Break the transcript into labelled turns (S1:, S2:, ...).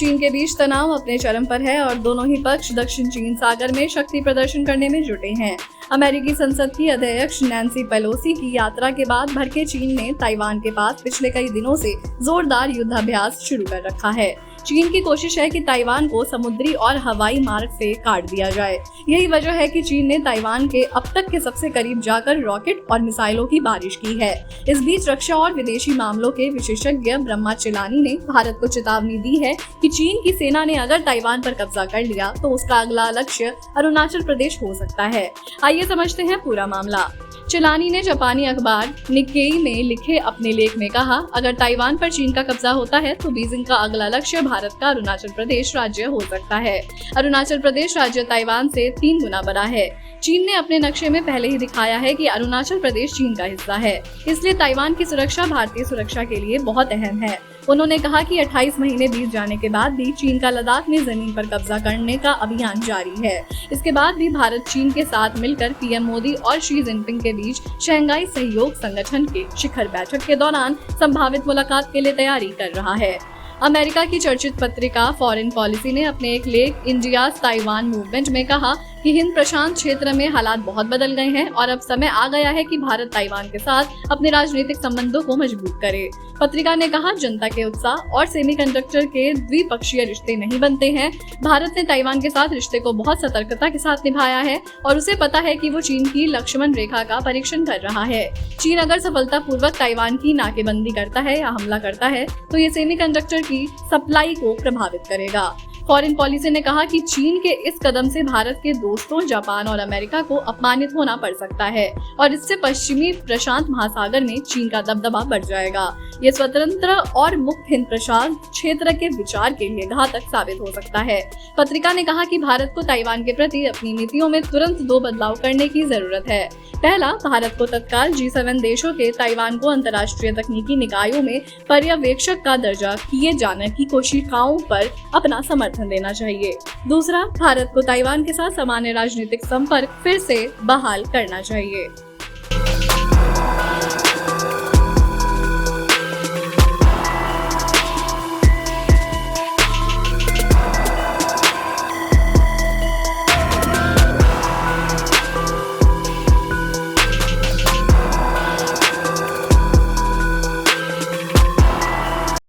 S1: चीन के बीच तनाव अपने चरम पर है और दोनों ही पक्ष दक्षिण चीन सागर में शक्ति प्रदर्शन करने में जुटे हैं। अमेरिकी संसद की अध्यक्ष नैन्सी पेलोसी की यात्रा के बाद भड़के चीन ने ताइवान के पास पिछले कई दिनों से जोरदार युद्धाभ्यास शुरू कर रखा है। चीन की कोशिश है कि ताइवान को समुद्री और हवाई मार्ग से काट दिया जाए। यही वजह है कि चीन ने ताइवान के अब तक के सबसे करीब जाकर रॉकेट और मिसाइलों की बारिश की है। इस बीच रक्षा और विदेशी मामलों के विशेषज्ञ ब्रह्मा चिलानी ने भारत को चेतावनी दी है कि चीन की सेना ने अगर ताइवान पर कब्जा कर लिया तो उसका अगला लक्ष्य अरुणाचल प्रदेश हो सकता है। आइए समझते हैं पूरा मामला। चिलानी ने जापानी अखबार निक्केई में लिखे अपने लेख में कहा, अगर ताइवान पर चीन का कब्जा होता है तो बीजिंग का अगला लक्ष्य भारत का अरुणाचल प्रदेश राज्य हो सकता है। अरुणाचल प्रदेश राज्य ताइवान से 3 गुना बड़ा है। चीन ने अपने नक्शे में पहले ही दिखाया है कि अरुणाचल प्रदेश चीन का हिस्सा है, इसलिए ताइवान की सुरक्षा भारतीय सुरक्षा के लिए बहुत अहम है। उन्होंने कहा कि 28 महीने बीत जाने के बाद भी चीन का लद्दाख में जमीन पर कब्जा करने का अभियान जारी है। इसके बाद भी भारत चीन के साथ मिलकर पीएम मोदी और शी जिनपिंग के बीच शंघाई सहयोग संगठन के शिखर बैठक के दौरान संभावित मुलाकात के लिए तैयारी कर रहा है। अमेरिका की चर्चित पत्रिका फॉरेन पॉलिसी ने अपने एक लेख इंडियाज ताइवान मूवमेंट में कहा कि हिंद प्रशांत क्षेत्र में हालात बहुत बदल गए हैं और अब समय आ गया है कि भारत ताइवान के साथ अपने राजनीतिक संबंधों को मजबूत करे। पत्रिका ने कहा, जनता के उत्साह और सेमीकंडक्टर के द्विपक्षीय रिश्ते नहीं बनते हैं। भारत ने ताइवान के साथ रिश्ते को बहुत सतर्कता के साथ निभाया है और उसे पता है कि वो चीन की लक्ष्मण रेखा का परीक्षण कर रहा है। चीन अगर सफलतापूर्वक ताइवान की नाकेबंदी करता है या हमला करता है तो ये सेमीकंडक्टर की सप्लाई को प्रभावित करेगा। फॉरेन पॉलिसी ने कहा कि चीन के इस कदम से भारत के दोस्तों जापान और अमेरिका को अपमानित होना पड़ सकता है और इससे पश्चिमी प्रशांत महासागर में चीन का दबदबा बढ़ जाएगा। ये स्वतंत्र और मुक्त हिंद प्रशांत क्षेत्र के विचार के लिए घातक साबित हो सकता है। पत्रिका ने कहा कि भारत को ताइवान के प्रति अपनी नीतियों में तुरंत 2 बदलाव करने की जरूरत है। पहला, भारत को तत्काल G7 देशों के ताइवान को अंतर्राष्ट्रीय तकनीकी निकायों में पर्यवेक्षक का दर्जा किए जाने की कोशिकाओं पर अपना समर्थन देना चाहिए। दूसरा, भारत को ताइवान के साथ सामान्य राजनीतिक संपर्क फिर से बहाल करना चाहिए।